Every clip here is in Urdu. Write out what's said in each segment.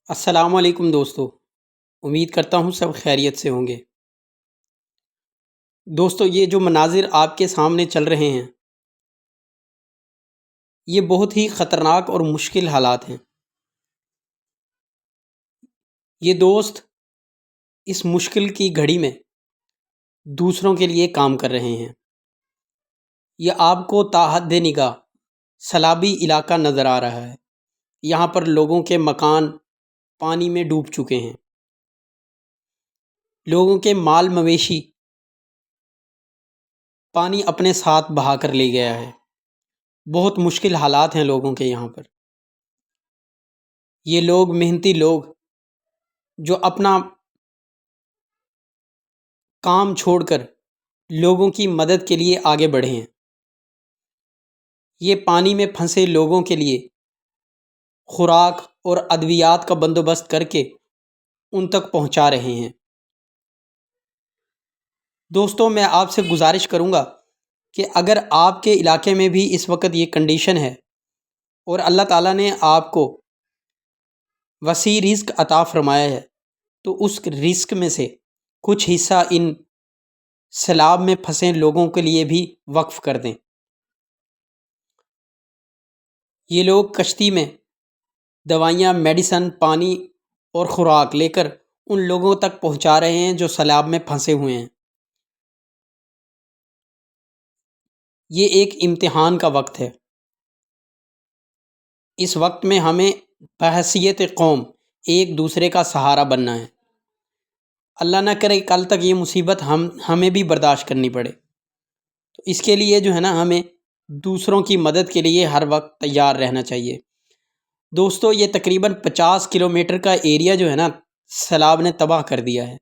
السلام علیکم دوستو، امید کرتا ہوں سب خیریت سے ہوں گے۔ دوستو، یہ جو مناظر آپ کے سامنے چل رہے ہیں یہ بہت ہی خطرناک اور مشکل حالات ہیں۔ یہ دوست اس مشکل کی گھڑی میں دوسروں کے لیے کام کر رہے ہیں۔ یہ آپ کو تا حد نگاہ سیلابی علاقہ نظر آ رہا ہے۔ یہاں پر لوگوں کے مکان پانی میں ڈوب چکے ہیں، لوگوں کے مال مویشی پانی اپنے ساتھ بہا کر لے گیا ہے۔ بہت مشکل حالات ہیں لوگوں کے یہاں پر۔ یہ لوگ محنتی لوگ جو اپنا کام چھوڑ کر لوگوں کی مدد کے لیے آگے بڑھے ہیں۔ یہ پانی میں پھنسے لوگوں کے لیے خوراک اور ادویات کا بندوبست کر کے ان تک پہنچا رہے ہیں۔ دوستوں، میں آپ سے گزارش کروں گا کہ اگر آپ کے علاقے میں بھی اس وقت یہ کنڈیشن ہے اور اللہ تعالیٰ نے آپ کو وسیع رزق عطا فرمایا ہے تو اس رزق میں سے کچھ حصہ ان سیلاب میں پھنسے لوگوں کے لیے بھی وقف کر دیں۔ یہ لوگ کشتی میں دوائیاں، میڈیسن، پانی اور خوراک لے کر ان لوگوں تک پہنچا رہے ہیں جو سیلاب میں پھنسے ہوئے ہیں۔ یہ ایک امتحان کا وقت ہے۔ اس وقت میں ہمیں بحیثیت قوم ایک دوسرے کا سہارا بننا ہے۔ اللہ نہ کرے کل تک یہ مصیبت ہمیں بھی برداشت کرنی پڑے، تو اس کے لیے جو ہے نا ہمیں دوسروں کی مدد کے لیے ہر وقت تیار رہنا چاہیے۔ دوستو، یہ تقریباً 50 کلومیٹر کا ایریا جو ہے نا سیلاب نے تباہ کر دیا ہے،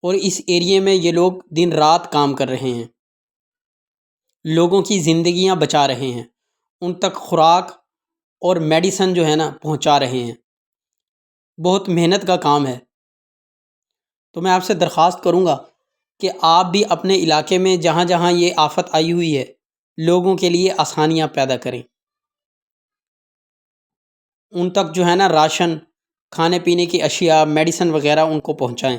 اور اس ایریے میں یہ لوگ دن رات کام کر رہے ہیں، لوگوں کی زندگیاں بچا رہے ہیں، ان تک خوراک اور میڈیسن جو ہے نا پہنچا رہے ہیں۔ بہت محنت کا کام ہے۔ تو میں آپ سے درخواست کروں گا کہ آپ بھی اپنے علاقے میں جہاں جہاں یہ آفت آئی ہوئی ہے لوگوں کے لیے آسانیاں پیدا کریں، ان تک جو ہے نا راشن، کھانے پینے کی اشیاء، میڈیسن وغیرہ ان کو پہنچائیں،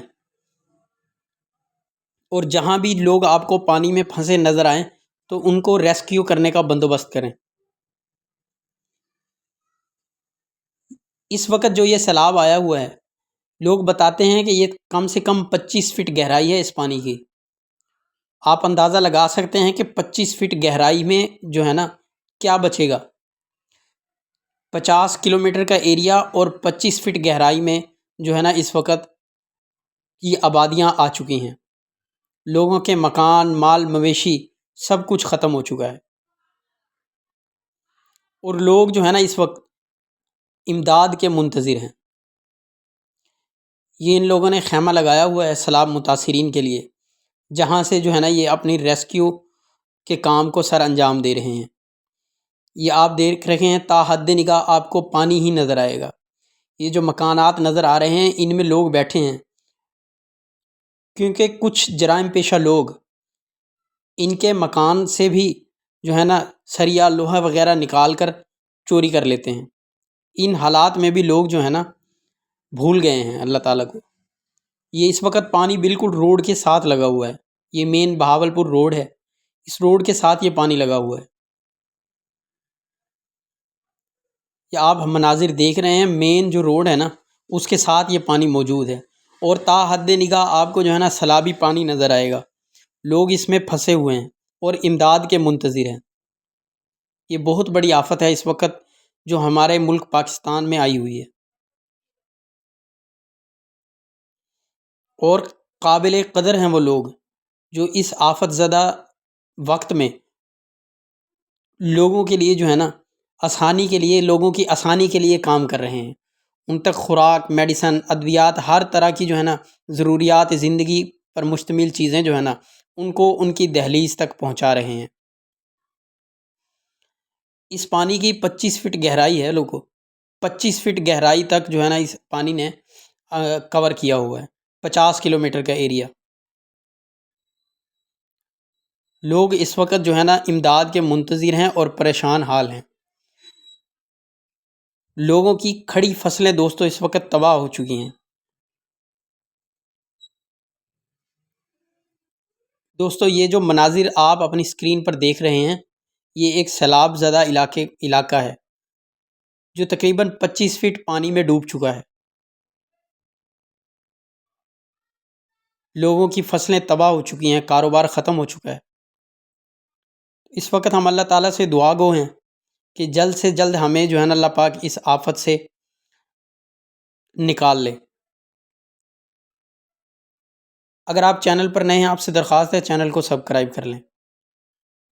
اور جہاں بھی لوگ آپ کو پانی میں پھنسے نظر آئیں تو ان کو ریسکیو کرنے کا بندوبست کریں۔ اس وقت جو یہ سیلاب آیا ہوا ہے، لوگ بتاتے ہیں کہ یہ کم سے کم 25 فٹ گہرائی ہے اس پانی کی۔ آپ اندازہ لگا سکتے ہیں کہ 25 فٹ گہرائی میں جو ہے نا کیا بچے گا۔ 50 کلومیٹر کا ایریا اور 25 فٹ گہرائی میں جو ہے نا اس وقت یہ آبادیاں آ چکی ہیں، لوگوں کے مکان، مال مویشی سب کچھ ختم ہو چکا ہے، اور لوگ جو ہے نا اس وقت امداد کے منتظر ہیں۔ یہ ان لوگوں نے خیمہ لگایا ہوا ہے سیلاب متاثرین کے لیے، جہاں سے جو ہے نا یہ اپنی ریسکیو کے کام کو سر انجام دے رہے ہیں۔ یہ آپ دیکھ رہے ہیں تا حد نگاہ آپ کو پانی ہی نظر آئے گا۔ یہ جو مکانات نظر آ رہے ہیں ان میں لوگ بیٹھے ہیں، کیونکہ کچھ جرائم پیشہ لوگ ان کے مکان سے بھی جو ہے نا سریا لوہا وغیرہ نکال کر چوری کر لیتے ہیں۔ ان حالات میں بھی لوگ جو ہے نا بھول گئے ہیں اللہ تعالیٰ کو۔ یہ اس وقت پانی بالکل روڈ کے ساتھ لگا ہوا ہے، یہ مین بہاولپور روڈ ہے، اس روڈ کے ساتھ یہ پانی لگا ہوا ہے۔ یہ آپ مناظر دیکھ رہے ہیں، مین جو روڈ ہے نا اس کے ساتھ یہ پانی موجود ہے، اور تا حد نگاہ آپ کو جو ہے نا سیلابی پانی نظر آئے گا۔ لوگ اس میں پھنسے ہوئے ہیں اور امداد کے منتظر ہیں۔ یہ بہت بڑی آفت ہے اس وقت جو ہمارے ملک پاکستان میں آئی ہوئی ہے، اور قابل قدر ہیں وہ لوگ جو اس آفت زدہ وقت میں لوگوں کے لیے جو ہے نا آسانی کے لیے، لوگوں کی آسانی کے لیے کام کر رہے ہیں۔ ان تک خوراک، میڈیسن، ادویات، ہر طرح کی جو ہے نا ضروریات زندگی پر مشتمل چیزیں جو ہے نا ان کو ان کی دہلیز تک پہنچا رہے ہیں۔ اس پانی کی 25 فٹ گہرائی ہے، لوگوں 25 فٹ گہرائی تک جو ہے نا اس پانی نے کور کیا ہوا ہے، 50 کلومیٹر کا ایریا۔ لوگ اس وقت جو ہے نا امداد کے منتظر ہیں اور پریشان حال ہیں۔ لوگوں کی کھڑی فصلیں دوستو اس وقت تباہ ہو چکی ہیں۔ دوستو یہ جو مناظر آپ اپنی اسکرین پر دیکھ رہے ہیں یہ ایک سیلاب زدہ علاقہ ہے جو تقریباً 25 فٹ پانی میں ڈوب چکا ہے۔ لوگوں کی فصلیں تباہ ہو چکی ہیں، کاروبار ختم ہو چکا ہے۔ اس وقت ہم اللہ تعالیٰ سے دعا گو ہیں کہ جلد سے جلد ہمیں جو ہے نا اللہ پاک اس آفت سے نکال لے۔ اگر آپ چینل پر نئے ہیں آپ سے درخواست ہے چینل کو سبسکرائب کر لیں۔